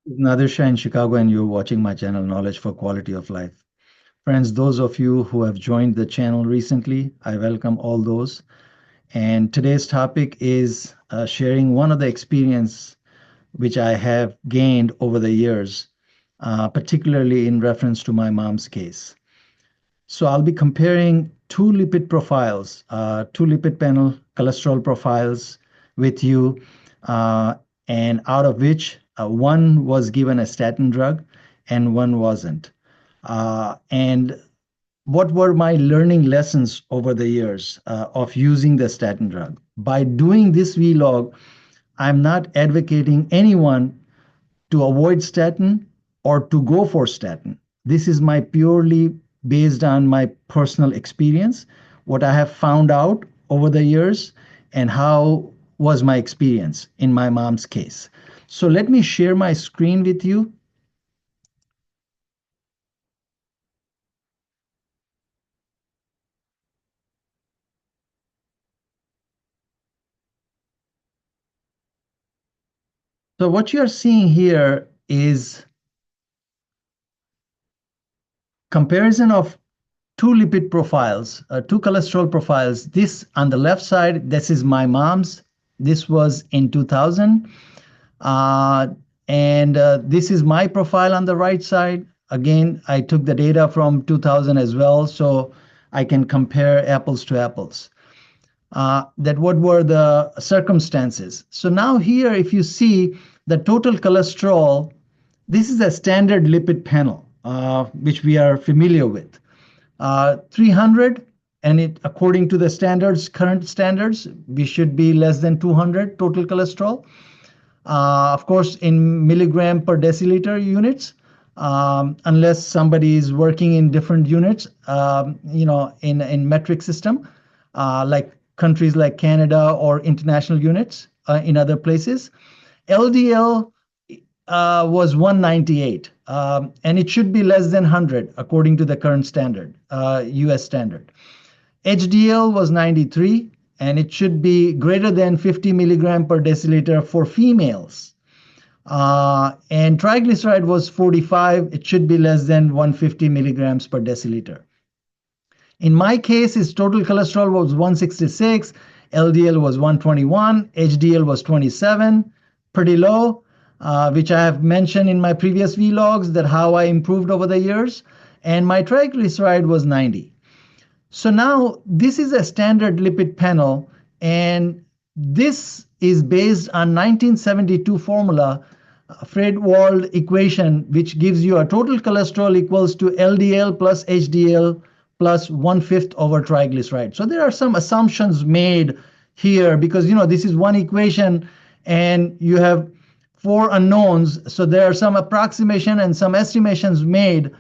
Nadir Shah in Chicago, and you're watching my channel, Knowledge for Quality of Life. Friends, those of you who have joined the channel recently, I welcome all those. And today's topic is sharing one of the experience which I have gained over the years, particularly in reference to my mom's case. So I'll be comparing two lipid profiles, two lipid panel cholesterol profiles with you, uh, and out of which one was given a statin drug and one wasn't. And what were my learning lessons over the years of using the statin drug? By doing this vlog, I'm not advocating anyone to avoid statin or to go for statin. This is my purely based on my personal experience, what I have found out over the years, and how was my experience in my mom's case. So let me share my screen with you. So what you're seeing here is comparison of two lipid profiles, two cholesterol profiles. This on the left side, this is my mom's. This was in 2000. And this is my profile on the right side. Again, I took the data from 2000 as well, so I can compare apples to apples. That what were the circumstances. So now here, if you see the total cholesterol, this is a standard lipid panel, which we are familiar with. 300, and it according to the standards, current standards, we should be less than 200 total cholesterol. Of course, in milligram per deciliter units, unless somebody is working in different units, in metric system, like countries like Canada or international units in other places. LDL was 198, and it should be less than 100 according to the current standard, US standard. HDL was 93, and it should be greater than 50 milligram per deciliter for females. And triglyceride was 45. It should be less than 150 milligrams per deciliter. In my case, his total cholesterol was 166, LDL was 121, HDL was 27, pretty low, which I have mentioned in my previous vlogs that how I improved over the years. And my triglyceride was 90. So now this is a standard lipid panel, and this is based on 1972 formula, 値-Wahl equation, which gives you a total cholesterol equals to LDL plus HDL plus 1/5 over triglyceride. So there are some assumptions made here because, this is one equation and you have four unknowns. So there are some approximation and some estimations made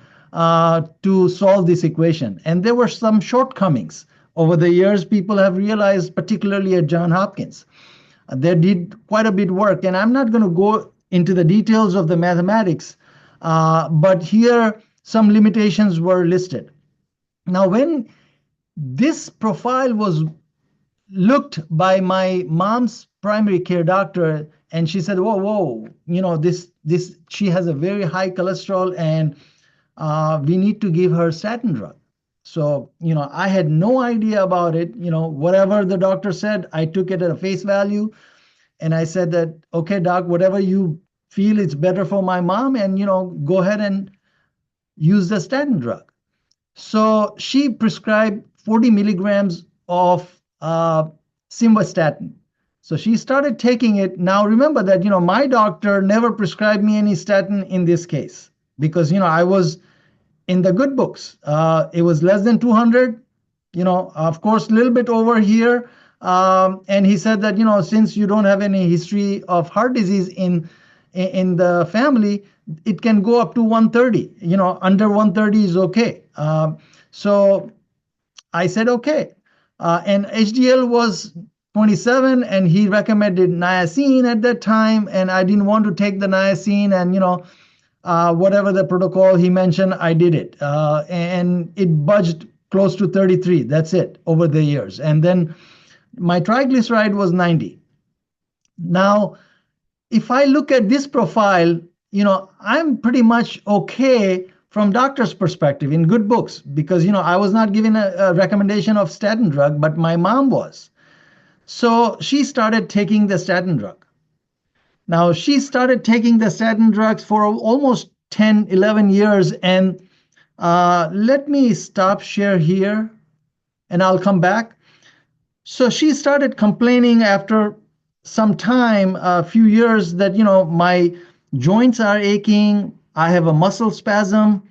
to solve this equation. And there were some shortcomings. Over the years, people have realized, particularly at Johns Hopkins, they did quite a bit of work. And I'm not going to go into the details of the mathematics, but here some limitations were listed. Now, when this profile was looked by my mom's primary care doctor, and she said, whoa, she has a very high cholesterol, and we need to give her statin drug. So, I had no idea about it. Whatever the doctor said, I took it at a face value. And I said that, okay, doc, whatever you feel is better for my mom, and, go ahead and use the statin drug. So she prescribed 40 milligrams of simvastatin. So she started taking it. Now, remember that, my doctor never prescribed me any statin in this case because, I was in the good books. It was less than 200, of course, a little bit over here. And he said that, since you don't have any history of heart disease in the family, it can go up to 130. Under 130 is okay. So I said, okay. And HDL was 27, and he recommended niacin at that time. And I didn't want to take the niacin, and, whatever the protocol he mentioned, I did it. And it budged close to 33. That's it over the years. And then my triglyceride was 90. Now, if I look at this profile, I'm pretty much okay from doctor's perspective in good books because, I was not given a recommendation of statin drug, but my mom was. So she started taking the statin drug. Now, she started taking the statin drugs for almost 10, 11 years. And let me stop share here and I'll come back. So she started complaining after some time, a few years, that, my joints are aching, I have a muscle spasm.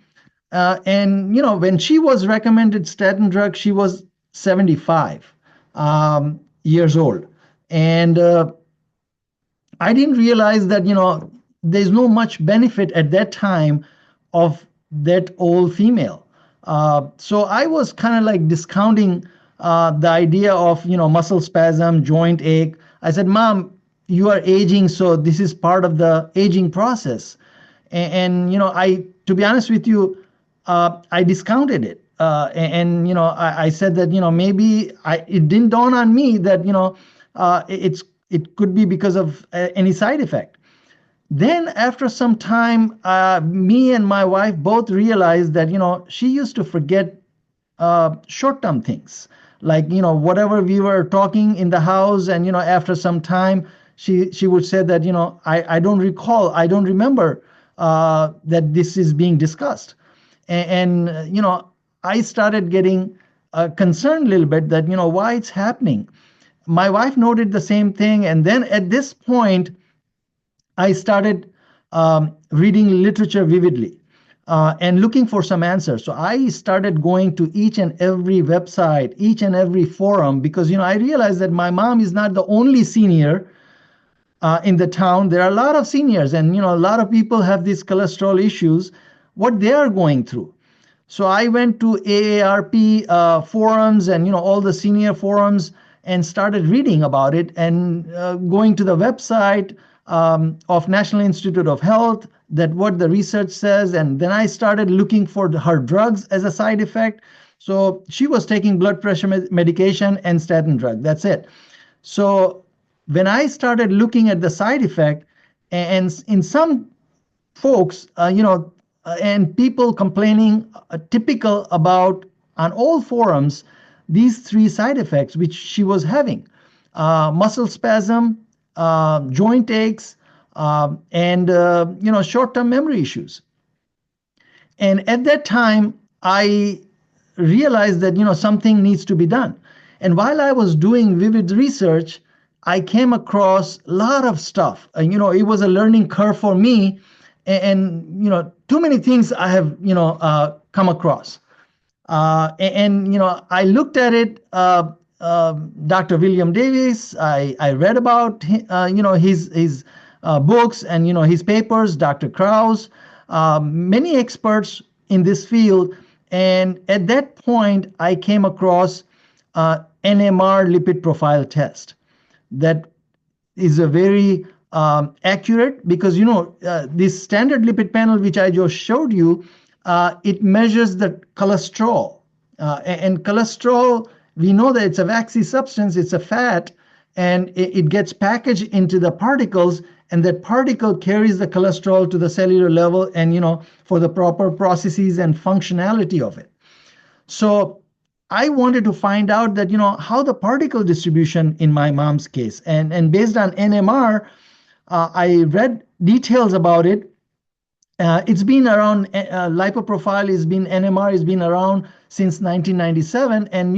And, when she was recommended statin drug, she was 75 years old. And I didn't realize that, there's no much benefit at that time of that old female. So I was kind of like discounting the idea of, muscle spasm, joint ache. I said, Mom, you are aging, so this is part of the aging process. And to be honest with you, I discounted it. I said that, maybe it didn't dawn on me that, it could be because of any side effect. Then after some time, me and my wife both realized that, she used to forget short-term things. Like, whatever we were talking in the house, and, after some time, she would say that, I don't recall, I don't remember that this is being discussed. And I started getting concerned a little bit that, why it's happening. My wife noted the same thing. And then at this point, I started reading literature vividly and looking for some answers. So I started going to each and every website, each and every forum, because, I realized that my mom is not the only senior in the town. There are a lot of seniors, and, a lot of people have these cholesterol issues, what they are going through. So I went to AARP forums and, all the senior forums, and started reading about it, and going to the website of National Institute of Health, that what the research says. And then I started looking for her drugs as a side effect. So she was taking blood pressure medication and statin drug. That's it. So when I started looking at the side effect, and in some folks, and people complaining, typical about on all forums, these three side effects which she was having: muscle spasm, joint aches, and short-term memory issues. And at that time, I realized that something needs to be done. And while I was doing vivid research, I came across a lot of stuff. It was a learning curve for me, and too many things I have come across. I looked at it. Dr. William Davis, I read about his books and his papers. Dr. Krause, many experts in this field, and at that point I came across NMR Lipoprofile Test. That is a very accurate, because this standard lipid panel which I just showed you, it measures the cholesterol, and cholesterol, we know that it's a waxy substance, it's a fat, and it gets packaged into the particles, and that particle carries the cholesterol to the cellular level, and for the proper processes and functionality of it. So I wanted to find out that how the particle distribution in my mom's case, and based on NMR, I read details about it. It's been around, lipoprofile NMR has been around since 1997, and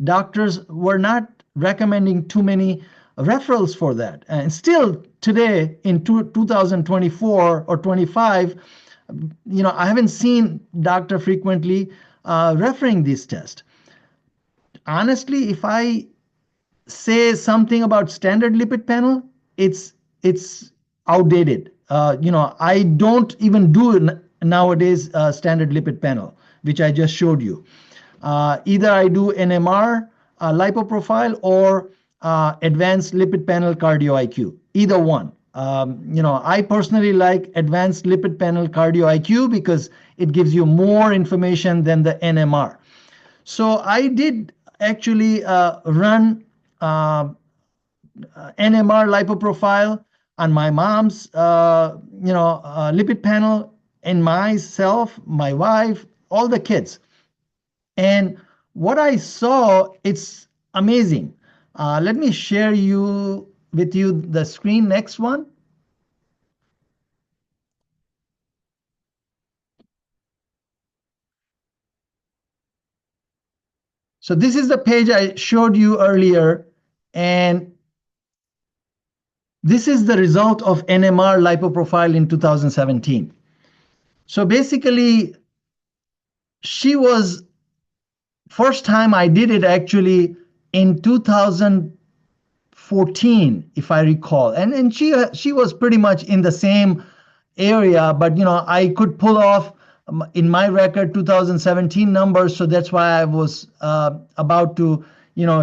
doctors were not recommending too many referrals for that. And still today in 2024 or 25, I haven't seen doctor frequently referring this test. Honestly, if I say something about standard lipid panel, it's outdated. I don't even do nowadays standard lipid panel, which I just showed you. Either I do NMR lipoprofile or advanced lipid panel cardio IQ, either one. I personally like advanced lipid panel cardio IQ because it gives you more information than the NMR. So I did actually run NMR lipoprofile. on my mom's, lipid panel, and myself, my wife, all the kids. And what I saw, it's amazing. Let me share with you the screen, next one. So this is the page I showed you earlier, and this is the result of NMR Lipoprofile in 2017. So basically, she was, first time I did it actually in 2014, if I recall. And she was pretty much in the same area, but I could pull off in my record 2017 numbers, so that's why I was about to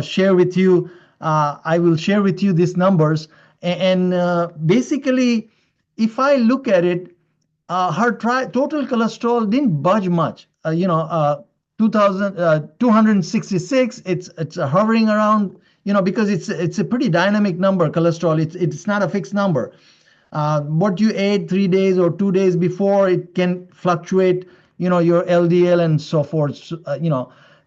share with you. I will share with you these numbers, and basically, if I look at it, her total cholesterol didn't budge much. 266. It's hovering around, because it's a pretty dynamic number. Cholesterol. It's not a fixed number. What you ate 3 days or 2 days before, it can fluctuate, your LDL and so forth,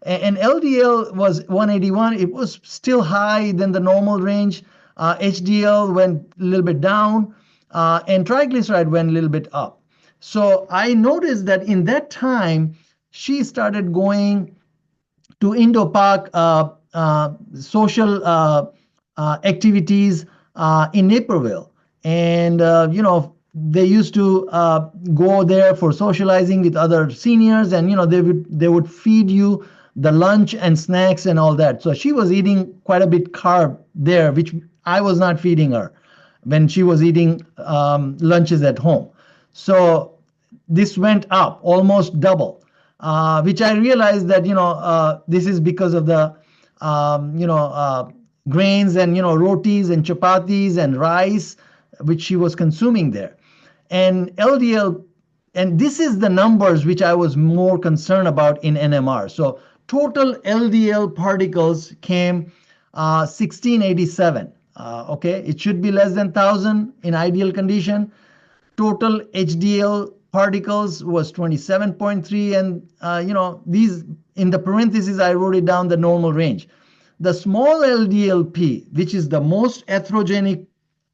and LDL was 181. It was still high than the normal range. HDL went a little bit down, and triglyceride went a little bit up. So I noticed that in that time, she started going to Indo-Pak social activities in Naperville. And, they used to go there for socializing with other seniors, and, they would feed you the lunch and snacks and all that. So she was eating quite a bit carb there, which I was not feeding her when she was eating lunches at home. So this went up almost double, which I realized that, this is because of the, grains and, rotis and chapatis and rice, which she was consuming there. And LDL, and this is the numbers which I was more concerned about in NMR. So total LDL particles came 1687. Okay, it should be less than 1,000 in ideal condition. Total HDL particles was 27.3, and these, in the parentheses I wrote it down, the normal range. The small LDL-P, which is the most atherogenic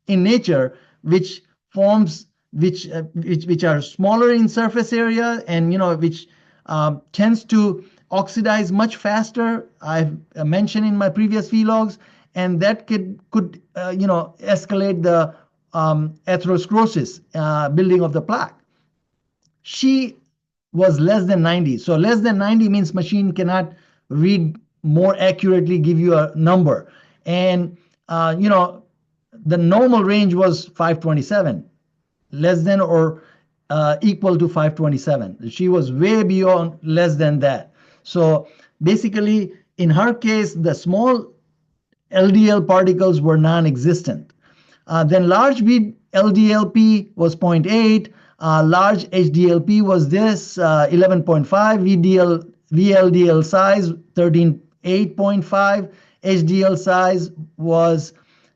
in nature, which are smaller in surface area, and which tends to oxidize much faster. I've mentioned in my previous vlogs, and that could escalate the atherosclerosis, building of the plaque. She was less than 90. So less than 90 means machine cannot read more accurately, give you a number. And, the normal range was 527, less than or equal to 527. She was way beyond less than that. So basically, in her case, the small LDL particles were non-existent. Then large LDL-P was 0.8. Large HDL-P was this, 11.5. VLDL size, 13.8.5. HDL size was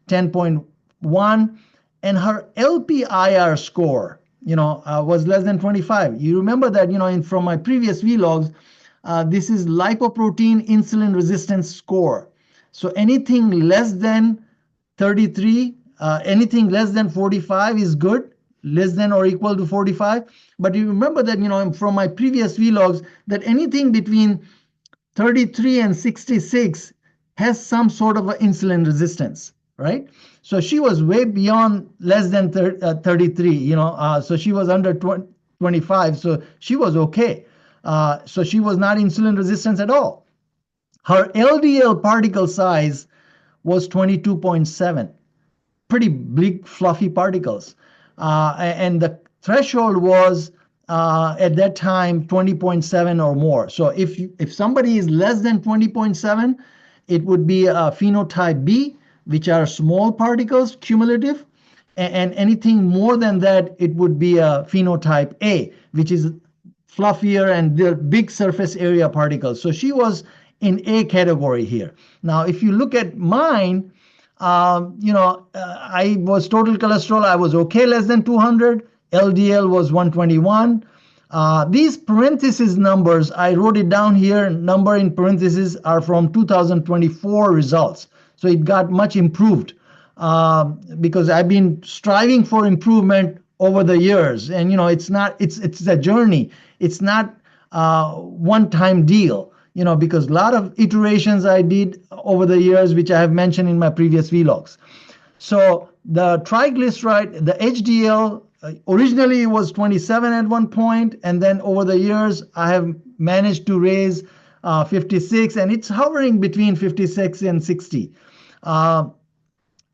10.1. And her LPIR score, was less than 25. You remember that, from my previous vlogs, this is lipoprotein insulin resistance score. So anything less than 33, anything less than 45 is good, less than or equal to 45. But you remember that, from my previous vlogs, that anything between 33 and 66 has some sort of an insulin resistance, right? So she was way beyond less than 33, so she was under 25, so she was okay. So she was not insulin resistant at all. Her LDL particle size was 22.7, pretty big, fluffy particles. And the threshold was, at that time, 20.7 or more. So if somebody is less than 20.7, it would be a phenotype B, which are small particles, cumulative, and anything more than that, it would be a phenotype A, which is fluffier and they're big surface area particles. So she was in A category here. Now, if you look at mine, I was total cholesterol, I was okay, less than 200. LDL was 121. These parenthesis numbers, I wrote it down here, number in parentheses are from 2024 results. So it got much improved because I've been striving for improvement over the years. And, it's a journey. It's not one-time deal, because a lot of iterations I did over the years, which I have mentioned in my previous vlogs. So the triglyceride, the HDL, originally it was 27 at one point, and then over the years I have managed to raise 56, and it's hovering between 56 and 60.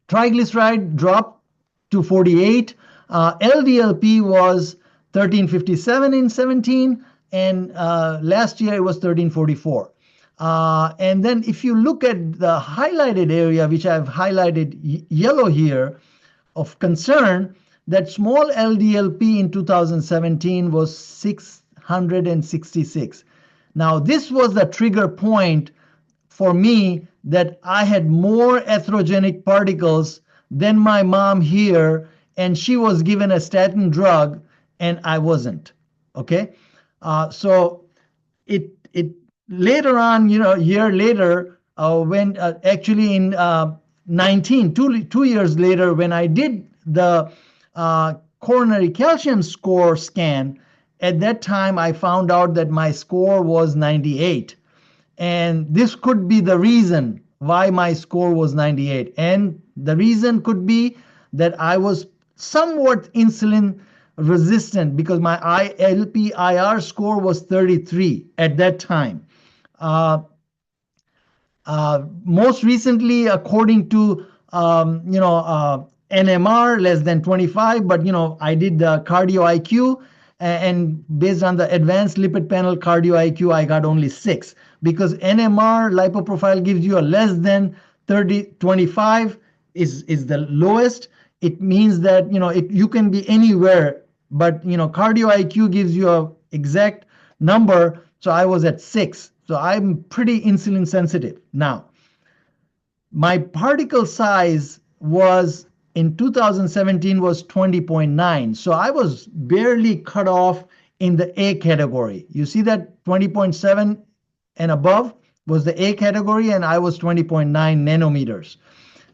Triglyceride dropped to 48. LDL-P was 1357 in 17, and last year it was 1344. And then if you look at the highlighted area, which I've highlighted yellow here, of concern, that small LDL-P in 2017 was 666. Now, this was the trigger point for me that I had more atherogenic particles than my mom here, and she was given a statin drug, and I wasn't. Okay, so it later on, year later, when actually in 2 years later, when I did the coronary calcium score scan, at that time I found out that my score was 98. And this could be the reason why my score was 98. And the reason could be that I was somewhat insulin resistant because my LPIR score was 33 at that time. Most recently, according to NMR less than 25, but I did the cardio IQ, and based on the advanced lipid panel cardio IQ, I got only 6, because NMR lipoprofile gives you a less than 25 is the lowest. It means that you can be anywhere, but cardio IQ gives you a exact number. So I was at 6. So I'm pretty insulin sensitive. Now, my particle size was in 2017 was 20.9. So I was barely cut off in the A category. You see that 20.7 and above was the A category, and I was 20.9 nanometers.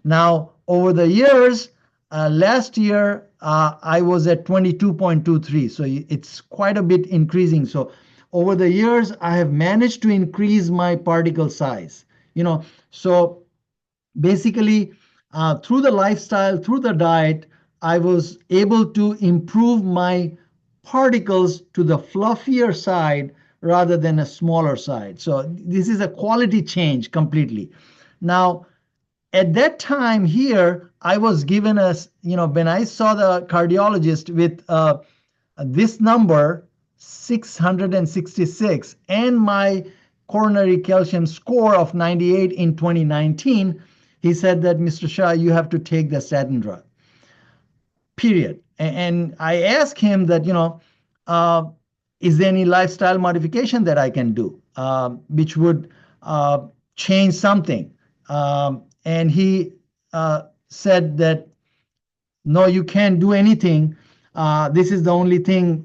Now, over the years, last year, I was at 22.23. So it's quite a bit increasing. So over the years, I have managed to increase my particle size. So basically, through the lifestyle, through the diet, I was able to improve my particles to the fluffier side rather than a smaller side. So this is a quality change completely. Now, at that time here, I was given when I saw the cardiologist with this number, 666, and my coronary calcium score of 98 in 2019, he said that, Mr. Shah, you have to take the statin drug, period. And I asked him that, is there any lifestyle modification that I can do, which would change something? And he said that, no, you can't do anything. This is the only thing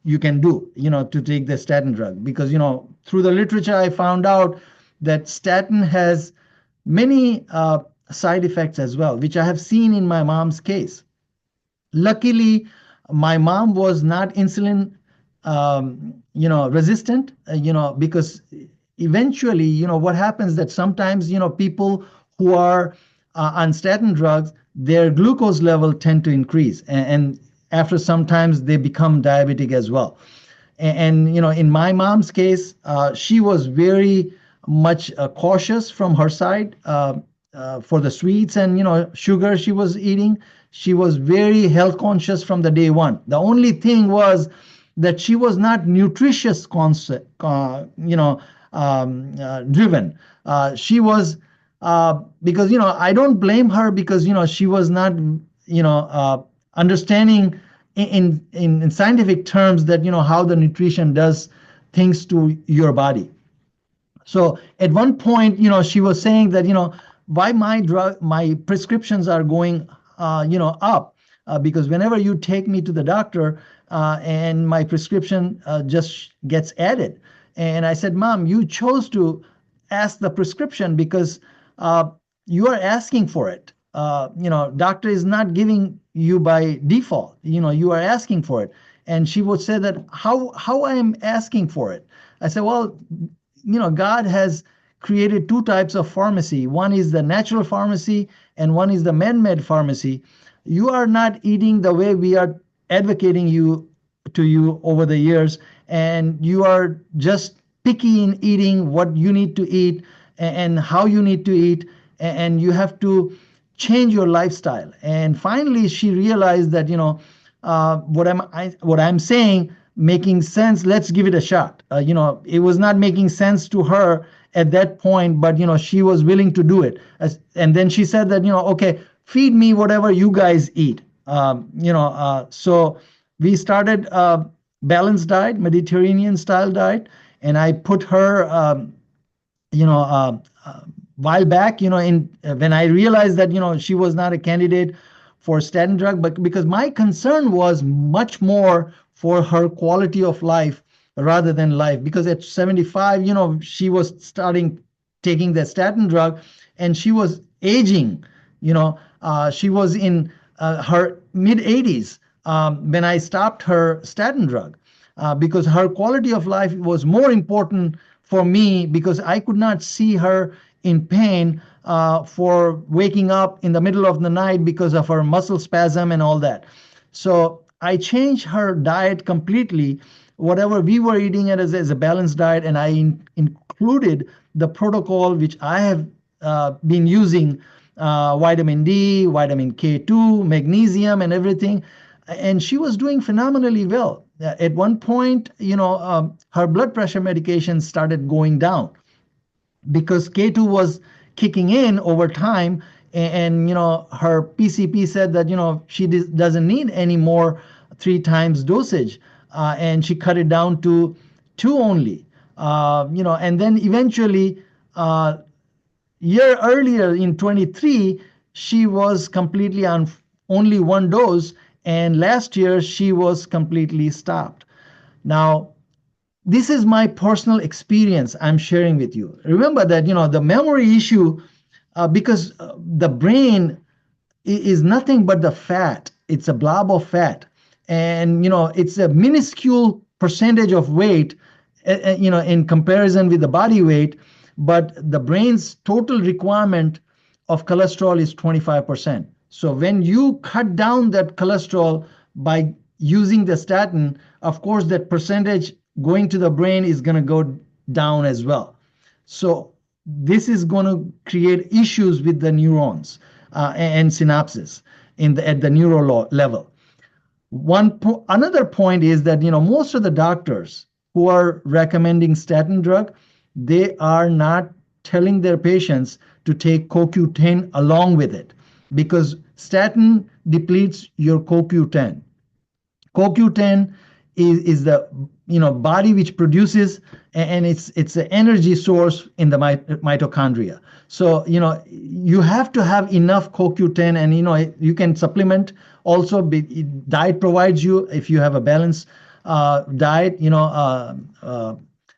you can do, to take the statin drug. Because, through the literature, I found out that statin has many side effects as well, which I have seen in my mom's case. Luckily, my mom was not insulin, resistant, because eventually, what happens that sometimes, people who are on statin drugs, their glucose level tend to increase. And after sometimes they become diabetic as well. And in my mom's case, she was very much cautious from her side for the sweets and sugar she was eating. She was very health conscious from the day one. The only thing was that she was not nutritious driven. She was because I don't blame her, because she was not understanding in scientific terms that how the nutrition does things to your body. So at one point, she was saying that why my prescriptions are going, up. Because whenever you take me to the doctor, and my prescription just gets added. And I said, Mom, you chose to ask the prescription because you are asking for it. Doctor is not giving you by default. You are asking for it. And she would say that, how I am asking for it. I said, well, God has created two types of pharmacy. One is the natural pharmacy and one is the man-made pharmacy. You are not eating the way we are advocating to you over the years, and you are just picky in eating what you need to eat and how you need to eat, and you have to change your lifestyle. And finally, she realized that what I'm saying making sense. Let's give it a shot. It was not making sense to her at that point, but she was willing to do it. And then she said that okay, feed me whatever you guys eat. So we started a balanced diet, Mediterranean style diet, and I put her, while back, when I realized that she was not a candidate for statin drug, but because my concern was much more for her quality of life rather than life. Because at 75, she was starting taking the statin drug, and she was aging. She was in her mid 80s when I stopped her statin drug, because her quality of life was more important for me, because I could not see her in pain for waking up in the middle of the night because of her muscle spasm and all that. So I changed her diet completely. Whatever we were eating it as a balanced diet, and I included the protocol which I have been using, vitamin D, vitamin K2, magnesium, and everything. And she was doing phenomenally well. At one point, her blood pressure medication started going down because K2 was kicking in over time. And her PCP said that, she doesn't need any more 3 times dosage. And she cut it down to 2 only. And then eventually, year earlier in 23, she was completely on only 1 dose. And last year, she was completely stopped. Now, this is my personal experience I'm sharing with you. Remember that, the memory issue, because the brain is nothing but the fat. It's a blob of fat. And, it's a minuscule percentage of weight, in comparison with the body weight. But the brain's total requirement of cholesterol is 25%. So when you cut down that cholesterol by using the statin, of course, that percentage going to the brain is going to go down as well. So this is going to create issues with the neurons and synapses at the neural level. Another point is that most of the doctors who are recommending statin drug, they are not telling their patients to take CoQ10 along with it, because statin depletes your CoQ10. CoQ10 is the body which produces, and it's an energy source in the mitochondria. So you have to have enough CoQ10, and you can supplement also. Diet provides you, if you have a balanced diet,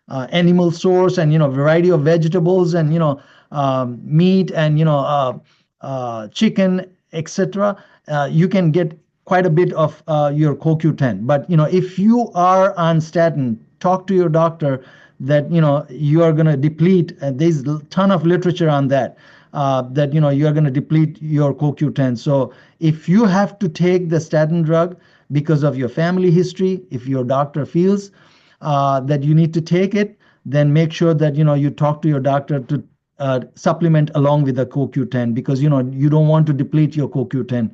animal source, and variety of vegetables, and meat, and chicken, etc. You can get quite a bit of your CoQ10. But if you are on statin, talk to your doctor that you are going to deplete. There's a ton of literature on that. That you are going to deplete your CoQ10. So if you have to take the statin drug because of your family history, if your doctor feels that you need to take it, then make sure that you talk to your doctor to supplement along with the CoQ10, because you don't want to deplete your CoQ10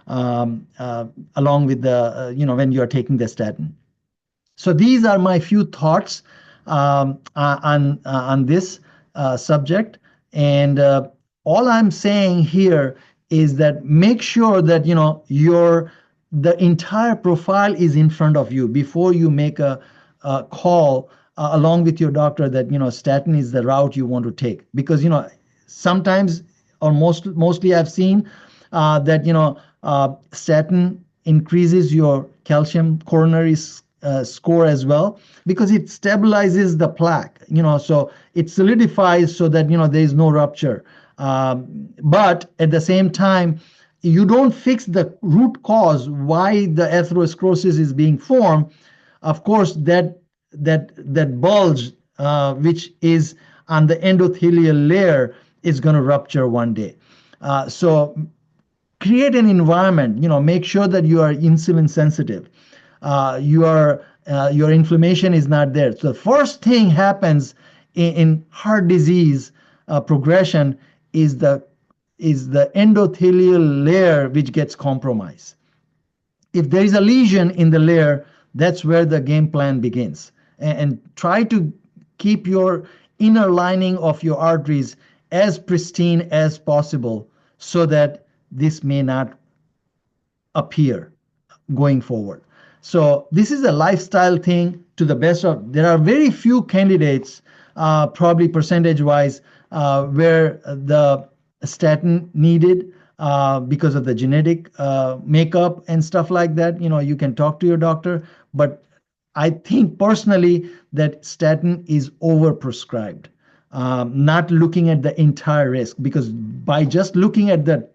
along with the when you are taking the statin. So these are my few thoughts on this subject, and all I'm saying here is that make sure that the entire profile is in front of you before you make a call along with your doctor that statin is the route you want to take. Because sometimes or mostly I've seen that, statin increases your calcium coronary score as well, because it stabilizes the plaque, so it solidifies so that, there is no rupture. But at the same time, you don't fix the root cause why the atherosclerosis is being formed. Of course, that bulge, which is on the endothelial layer, is going to rupture one day. So create an environment, make sure that you are insulin sensitive. Your inflammation is not there. So the first thing happens in heart disease progression is the endothelial layer which gets compromised. If there is a lesion in the layer, that's where the game plan begins. And try to keep your inner lining of your arteries as pristine as possible so that this may not appear going forward. So this is a lifestyle thing to the best of. There are very few candidates, probably percentage-wise, where the statin needed because of the genetic makeup and stuff like that. You can talk to your doctor, but I think personally that statin is overprescribed, not looking at the entire risk, because by just looking at the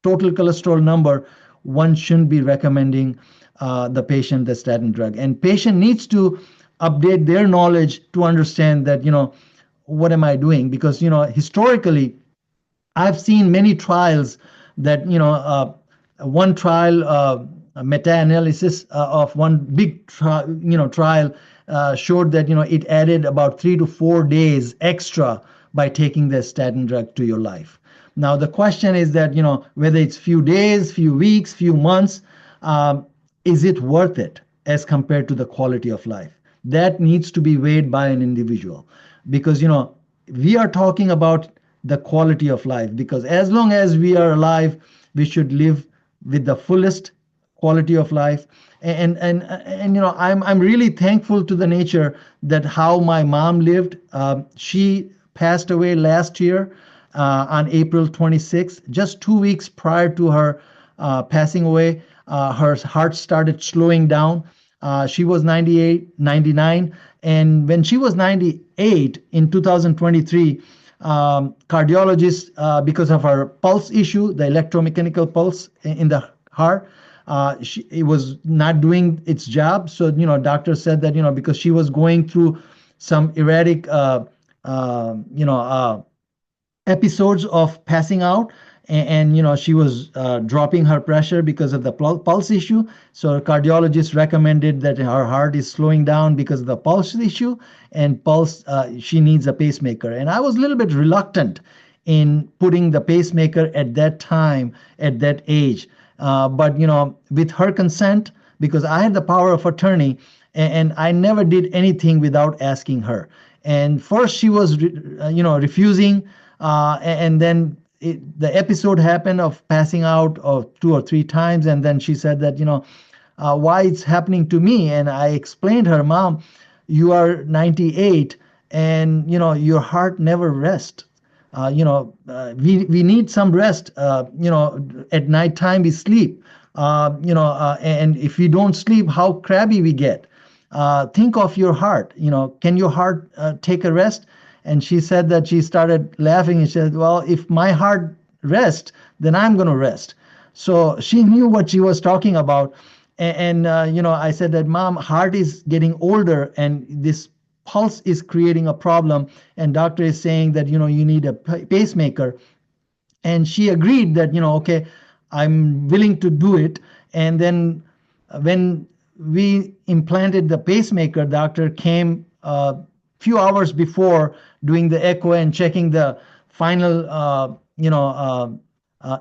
total cholesterol number, one shouldn't be recommending the patient the statin drug. And patient needs to update their knowledge to understand that, what am I doing? Because, historically, I've seen many trials that, one trial, meta-analysis of one big trial showed that, it added about 3 to 4 days extra by taking the statin drug to your life. Now, the question is that, whether it's few days, few weeks, few months, is it worth it as compared to the quality of life? That needs to be weighed by an individual, because, we are talking about the quality of life, because as long as we are alive, we should live with the fullest quality of life. And I'm really thankful to the nature that how my mom lived. She passed away last year on April 26th, just 2 weeks prior to her passing away. Her heart started slowing down. She was 99. And when she was 98 in 2023, cardiologist, because of her pulse issue, the electromechanical pulse in the heart, it was not doing its job. So, doctor said that, because she was going through some erratic, episodes of passing out, and she was dropping her pressure because of the pulse issue. So cardiologist recommended that her heart is slowing down because of the pulse issue, and she needs a pacemaker. And I was a little bit reluctant in putting the pacemaker at that time, at that age. But with her consent, because I had the power of attorney, and I never did anything without asking her. And first she was, refusing, and then the episode happened of passing out of 2 or 3 times, and then she said that, why it's happening to me. And I explained her, Mom, you are 98, and your heart never rests. We need some rest. At nighttime we sleep. And if we don't sleep, how crabby we get. Think of your heart. Can your heart take a rest? And she said that she started laughing and she said, well, if my heart rests, then I'm going to rest. So she knew what she was talking about. And I said that, Mom, heart is getting older and this pulse is creating a problem. And doctor is saying that, you need a pacemaker. And she agreed that, okay, I'm willing to do it. And then when we implanted the pacemaker, doctor came few hours before doing the echo and checking the final,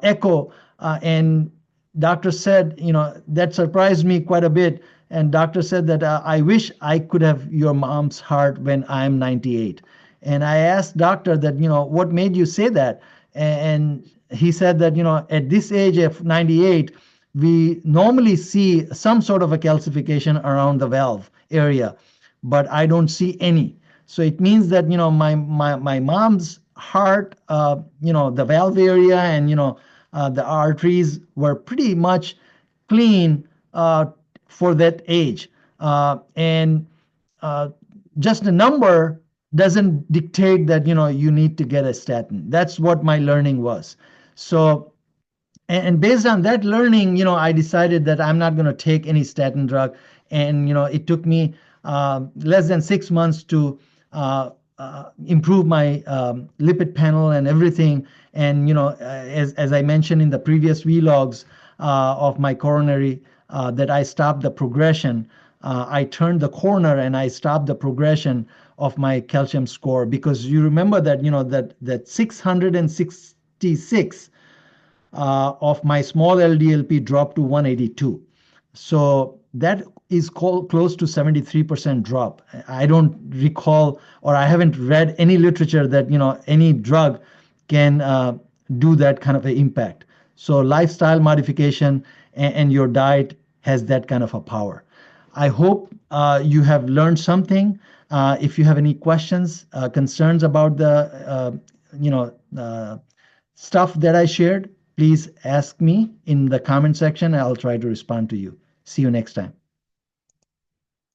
echo. And doctor said, that surprised me quite a bit. And doctor said that I wish I could have your mom's heart when I'm 98. And I asked doctor that, what made you say that? And he said that, at this age of 98, we normally see some sort of a calcification around the valve area, but I don't see any. So it means that, my mom's heart, the valve area and, the arteries were pretty much clean for that age. And just a number doesn't dictate that, you need to get a statin. That's what my learning was. So, and based on that learning, I decided that I'm not going to take any statin drug. And, it took me less than 6 months to improve my lipid panel and everything. And, as I mentioned in the previous vlogs of my coronary, that I stopped the progression. I turned the corner and I stopped the progression of my calcium score, because you remember that, that 666 of my small LDL-P dropped to 182. So that is close to 73% drop. I don't recall, or I haven't read any literature that, any drug can do that kind of an impact. So lifestyle modification and your diet has that kind of a power. I hope you have learned something. If you have any questions, concerns about the, stuff that I shared, please ask me in the comment section. I'll try to respond to you. See you next time.